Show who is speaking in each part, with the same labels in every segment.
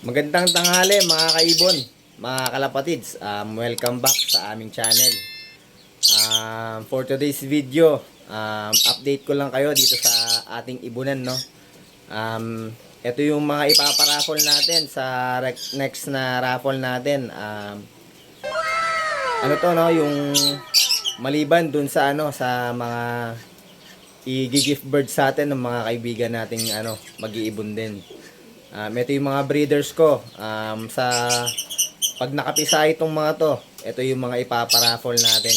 Speaker 1: Magandang tanghali mga kaibon, mga kalapatids. Welcome back sa aming channel. For today's video, update ko lang kayo dito sa ating ibunan, no? Ito yung mga ipaparaffle natin sa next na raffle natin. Ano to, no? Yung maliban dun sa ano, sa mga i-gift bird sa atin ng mga kaibigan nating ano, mag-iibon din. Ito yung mga breeders ko. Sa pag nakapisa itong mga to, ito yung mga ipaparaffle natin.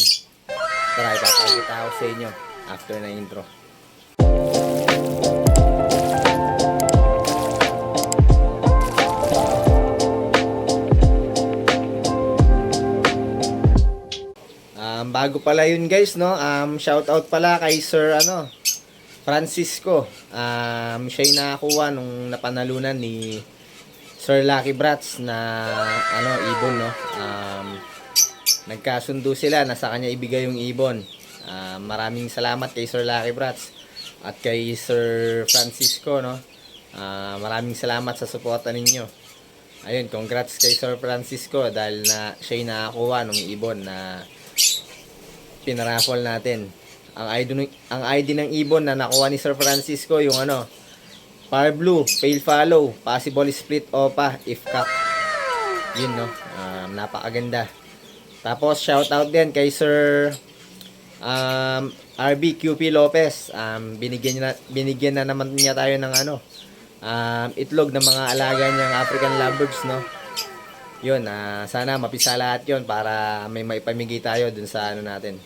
Speaker 1: Tara, ipapakita ko sa inyo after na intro. Bago pala yun guys, no? Shout out pala kay Sir ano, Francisco. Siya yung nakakuha nung napanalunan ni Sir Lucky Brats na ano, ibon, no? Nagkasundo sila na sa kanya ibigay yung ibon. Maraming salamat kay Sir Lucky Brats at kay Sir Francisco, no? Maraming salamat sa suporta ninyo. Ayun, congrats kay Sir Francisco dahil na siya yung nakakuha ng ibon na pinaraffle natin. Ang ID ng ibon na nakuha ni Sir Francisco yung ano, Fire Blue, Pale Follow, Possible Split Opa, if cock. Yun, no? Napakaganda. Tapos shout out din kay Sir RBQP Lopez. Binigyan na naman niya tayo ng ano, itlog ng mga alaga niyang African lovebirds, no? Yun, sana mapisa lahat yun para may maipamigay tayo dun sa ano natin,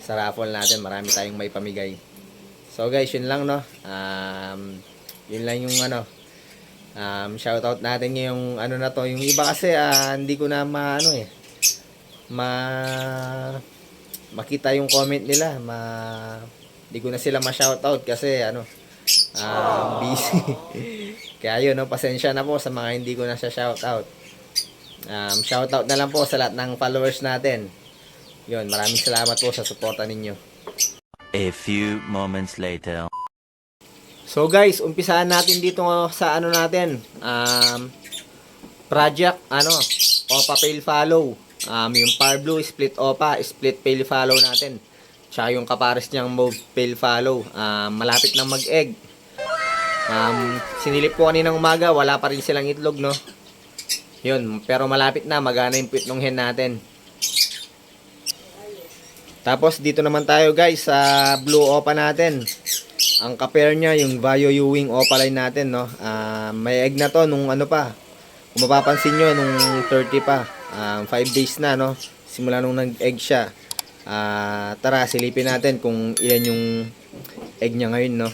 Speaker 1: sa raffle natin. Marami tayong maipamigay. So guys, yun lang, no? Yun lang yung ano, shoutout natin yung ano na to. Yung iba kasi hindi ko na maano makita yung comment nila. Hindi ko na sila ma-shoutout kasi ano, busy. Kaya yun, no, pasensya na po sa mga hindi ko na siya shoutout. Shoutout na lang po sa lahat ng followers natin. Yun, maraming salamat po sa suporta ninyo.
Speaker 2: A few moments later.
Speaker 1: So guys, umpisaan natin dito sa ano natin. Project ano, Opa Pale Follow. Yung Fire Blue Split Opa, Split Pale Follow natin. Tsaka yung kapares niyang Mauve Pale Follow. Malapit nang mag-egg. Sinilip ko kaninang umaga, wala pa rin silang itlog, no? Yun, pero malapit na, magana yung pitnong hen natin. Tapos dito naman tayo guys sa Blue Opa natin. Ang ka-pair niya yung Vayo Ewing Opaline natin, no. May egg na to nung ano pa. Kung mapapansin nyo, nung 30 pa. 5 days na, no. Simula nung nag-egg siya. Tara, silipin natin kung ilan yung egg niya ngayon, no.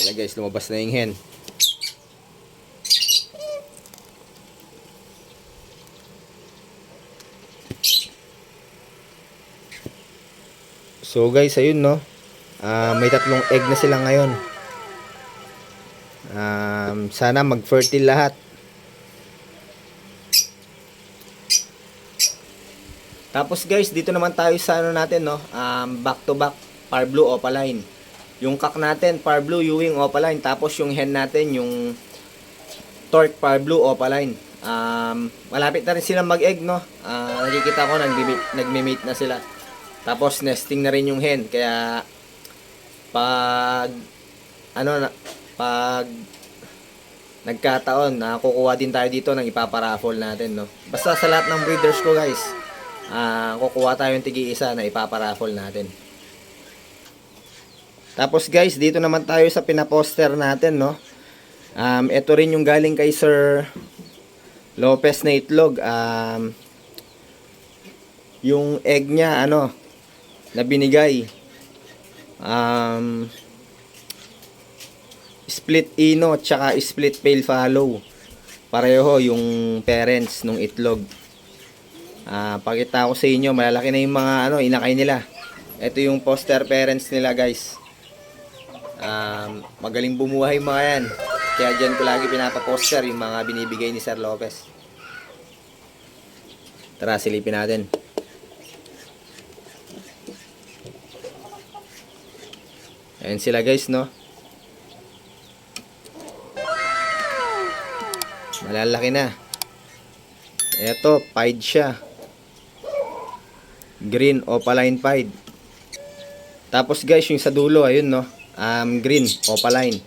Speaker 1: Kaya guys, lumabas na yung hen. So guys, ayun, no. May 3 egg na sila ngayon. Sana mag-fertile lahat. Tapos guys, dito naman tayo sa ano natin, no. Back to back Fire Blue Opaline. Yung cock natin Fire Blue Ewing Opaline, tapos yung hen natin yung Torque Fire Blue Opaline. Malapit na rin silang mag-egg, no. Nakikita ko nagme-mate na sila. Tapos nesting na rin yung hen, kaya pag nagkataon kukuha din tayo dito ng ipaparaffle natin, no. Basta sa lahat ng breeders ko guys, kukuha tayo ng tigi-isa na ipaparaffle natin. Tapos guys, dito naman tayo sa pinaposter natin, no. Ito rin yung galing kay Sir Lopez na itlog. Yung egg niya ano na binigay, split ino tsaka split pale follow, pareho yung parents nung itlog. Pakita ko sa inyo, malalaki na yung mga ano inakay nila. Ito yung poster parents nila guys. Magaling bumuhay mga yan, kaya dyan ko lagi pinapaposter yung mga binibigay ni Sir Lopez. Tara, silipin natin. Ayan sila guys, no? Malalaki na. Eto, pied siya. Green opaline pied. Tapos guys, yung sa dulo, ayun, no? Green opaline.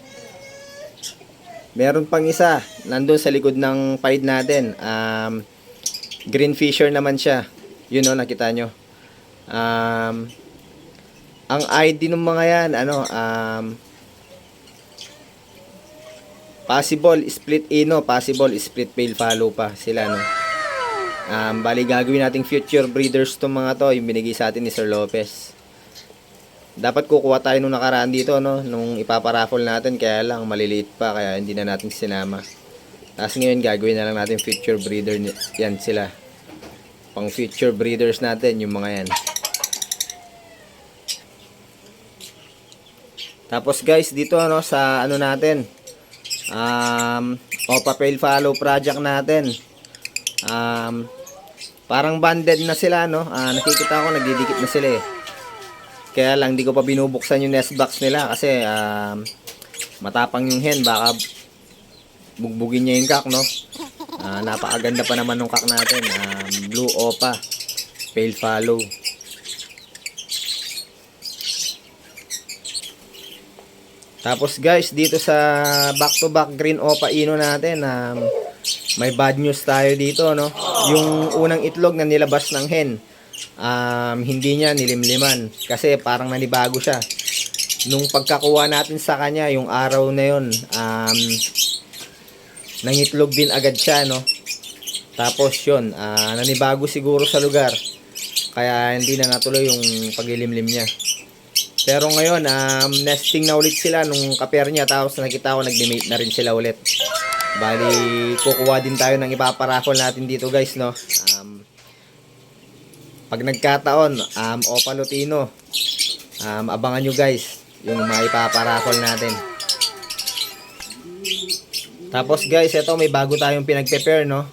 Speaker 1: Meron pang isa, nandun sa likod ng pied natin. Green fisher naman siya. Yun, no, nakita nyo. Ang ID ng mga yan, ano, possible split ino, possible split pale follow pa sila, no. Bali gagawin nating future breeders tong mga to, yung binigay sa atin ni Sir Lopez. Dapat kukuha tayo nung nakaraan dito, no, nung ipaparaffle natin, kaya lang maliliit pa, kaya hindi na natin sinama. Tapos ngayon gagawin na lang natin future breeder yan sila. Pang future breeders natin yung mga yan. Tapos guys, dito ano sa ano natin, Opa Pale Follow project natin. Parang banded na sila, no? Nakikita ko nagdidikit na sila eh. Kaya lang di ko pa binubuksan yung nest box nila kasi matapang yung hen, baka bugbugin niya yung kak, no? Napakaganda pa naman ng kak natin. Blue Opa Pale Follow. Tapos guys, dito sa back to back green Opa Ino natin, may bad news tayo dito, no? Yung unang itlog na nilabas ng hen, hindi niya nilimliman kasi parang nanibago siya. Nung pagkakuha natin sa kanya, yung araw na yun, nangitlog din agad siya, no? Tapos yun, nanibago siguro sa lugar, kaya hindi na natuloy yung paglilimlim niya. Pero ngayon, nesting na ulit sila nung kaper niya. Tapos nakita ko nag-mate na rin sila ulit. Bali, kukuha din tayo ng ipaparaffle natin dito guys, no? Pag nagkataon, Opa Lutino, abangan nyo guys yung mga ipaparaffle natin. Tapos guys, eto may bago tayong pinag-prepare, no?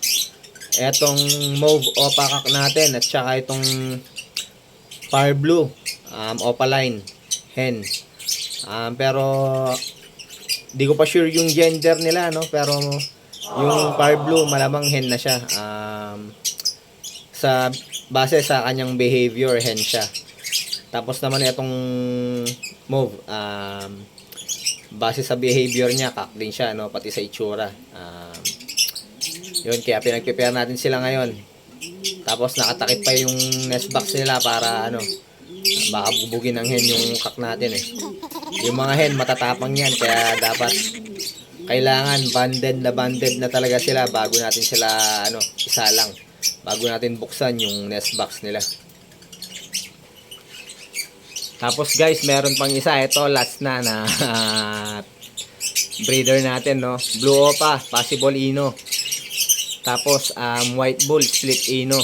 Speaker 1: Etong mauve Opa kak natin at saka itong fire blue opaline hen. Pero di ko pa sure yung gender nila, no? Pero yung fire blue malamang hen na siya. Sa base sa kanyang behavior, hen siya. Tapos naman itong mauve, base sa behavior niya, kak din siya, no? Pati sa itsura. Yun, kaya pinag-prepare natin sila ngayon. Tapos nakatakip pa yung nest box nila para ano, baka bubugin ng hen yung kak natin eh. Yung mga hen matatapang yan, kaya dapat kailangan banded na talaga sila bago natin sila ano, isa lang, bago natin buksan yung nest box nila. Tapos guys, meron pang isa, ito last na breeder natin, no? Blue Opa possible Ino. Tapos white bull split Ino.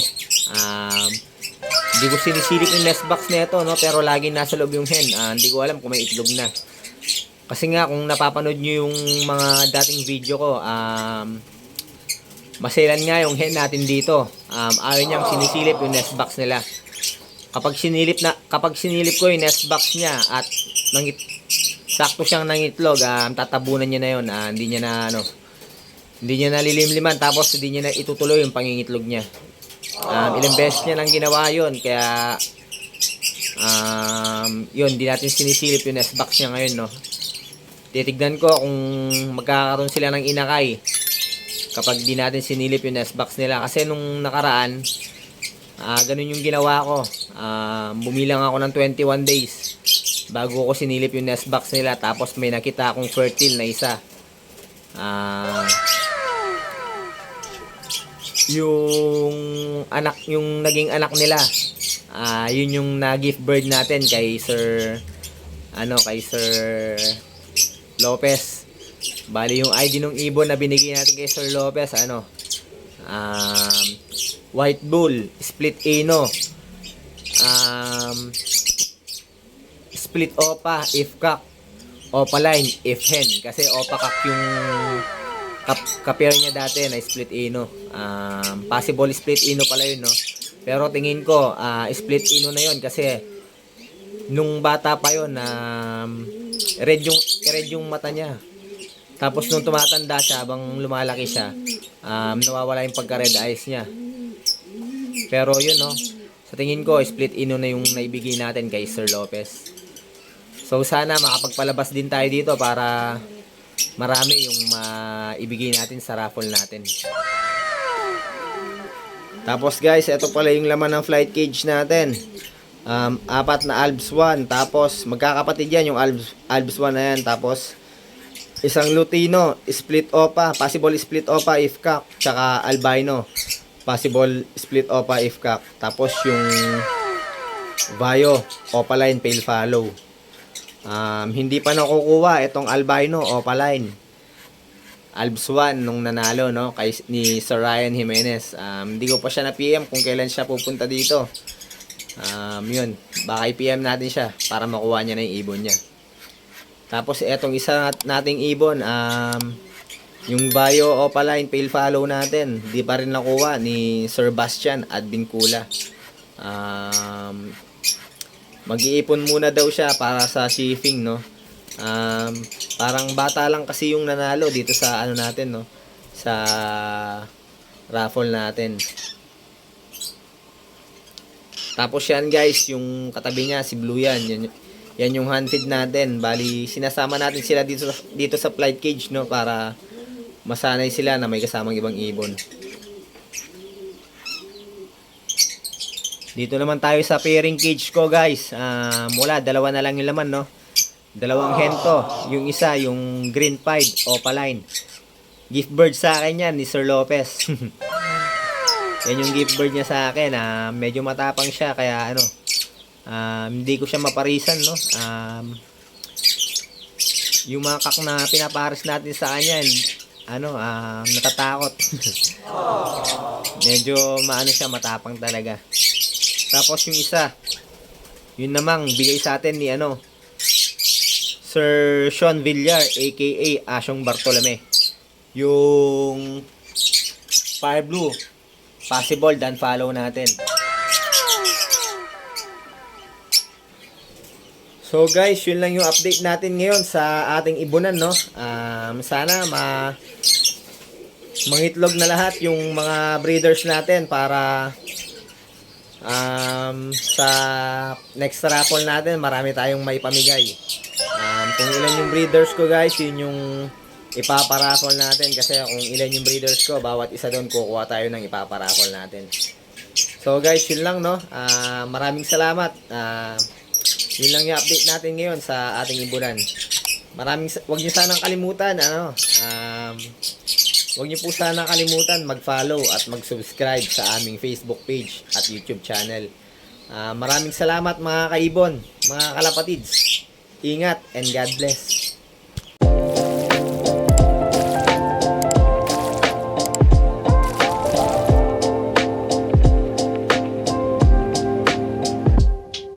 Speaker 1: Hindi ko sinisilip yung nest box nito, no? Pero lagi nasa loob yung hen. Hindi ko alam kung may itlog na. Kasi nga, kung napapanood nyo yung mga dating video ko, maselan nga yung hen natin dito. Ayaw niyang sinisilip yung nest box nila. Kapag sinilip ko yung nest box niya at sakto siyang nangitlog, tatabunan niya na yun. Hindi niya nalilimliman, tapos hindi niya na itutuloy yung pangingitlog niya. Ilang beses niya nang ginawa yun, kaya yun, di natin sinisilip yung nest box niya ngayon, no? Titignan ko kung magkakaroon sila ng inakay kapag di natin sinilip yung nest box nila. Kasi nung nakaraan, ganun yung ginawa ko. Bumilang ako ng 21 days bago ko sinilip yung nest box nila, tapos may nakita akong fertile na isa. Yung naging anak nila, yun yung na-gift bird natin kay Sir Lopez. Bali yung ID ng ibon na binigay natin kay Sir Lopez, white bull split Ino, split Opa if cock, opaline if hen. Kasi Opa cock yung kapir niya dati na split Ino. Possible split Ino pala yun, no? Pero tingin ko split Ino na yun kasi nung bata pa yun, red yung mata niya. Tapos nung tumatanda siya, habang lumalaki siya, nawawala yung pagka-red eyes niya. Pero yun, no, sa tingin ko, split ino na yung naibigay natin kay Sir Lopez. So sana makapagpalabas din tayo dito para marami yung maibigay natin sa raffle natin. Tapos guys, ito pala yung laman ng flight cage natin. 4 na Albs 1. Tapos magkakapatid yan yung Albs 1 na yan. Tapos isang Lutino, split OPA, possible split OPA if cock, tsaka albino, possible split OPA if cock. Tapos yung Vaio, opaline, pale follow. Hindi pa nakukuha itong albino, opaline. Albs 1 nung nanalo, no, kay ni Sir Ryan Jimenez. Hindi ko pa siya na PM kung kailan siya pupunta dito. Yun, baka i-PM natin siya para makuha niya na yung ibon niya. Tapos etong isa nating ibon, yung Vaio opaline pale follow natin, di pa rin nakuha ni Sir Bastian at Bincula. Mag-iipon muna daw siya para sa shipping, no. Parang bata lang kasi yung nanalo dito sa ano natin, no, sa raffle natin. Tapos yan guys, yung katabi niya si Blue yan yung hunted natin. Bali sinasama natin sila dito sa flight cage, no, para masanay sila na may kasamang ibang ibon. Dito naman tayo sa pairing cage ko guys. Wala, dalawa na lang yung laman, no. Dalawang hento. Yung isa, yung green pied opaline. Gift bird sa akin yan ni Sir Lopez. Yan yung gift bird niya sa akin. Medyo matapang siya kaya ano, hindi ko siya maparisan, no. Yung mga kak na pinaparis natin sa kanya, ano, natatakot. Medyo maano siya, matapang talaga. Tapos yung isa, yun namang bigay sa atin ni ano, Sir Sean Villar aka Asyong Bartolome. Yung Fire Blue, possible dan follow natin. So guys, yun lang yung update natin ngayon sa ating ibunan, no. Sana mangitlog na lahat yung mga breeders natin para sa next raffle natin marami tayong maipamigay. Kung ilan yung breeders ko guys, yun yung ipaparaffle natin, kasi kung ilan yung breeders ko, bawat isa doon kukuha tayo ng ipaparaffle natin. So guys, yun lang, no. Maraming salamat. Yun lang yung update natin ngayon sa ating ibunan. Wag niyo sanang kalimutan, ano, wag niyo po sanang kalimutan mag-follow at mag-subscribe sa aming Facebook page at YouTube channel. Maraming salamat mga kaibon, mga kalapatids. Ingat and God bless.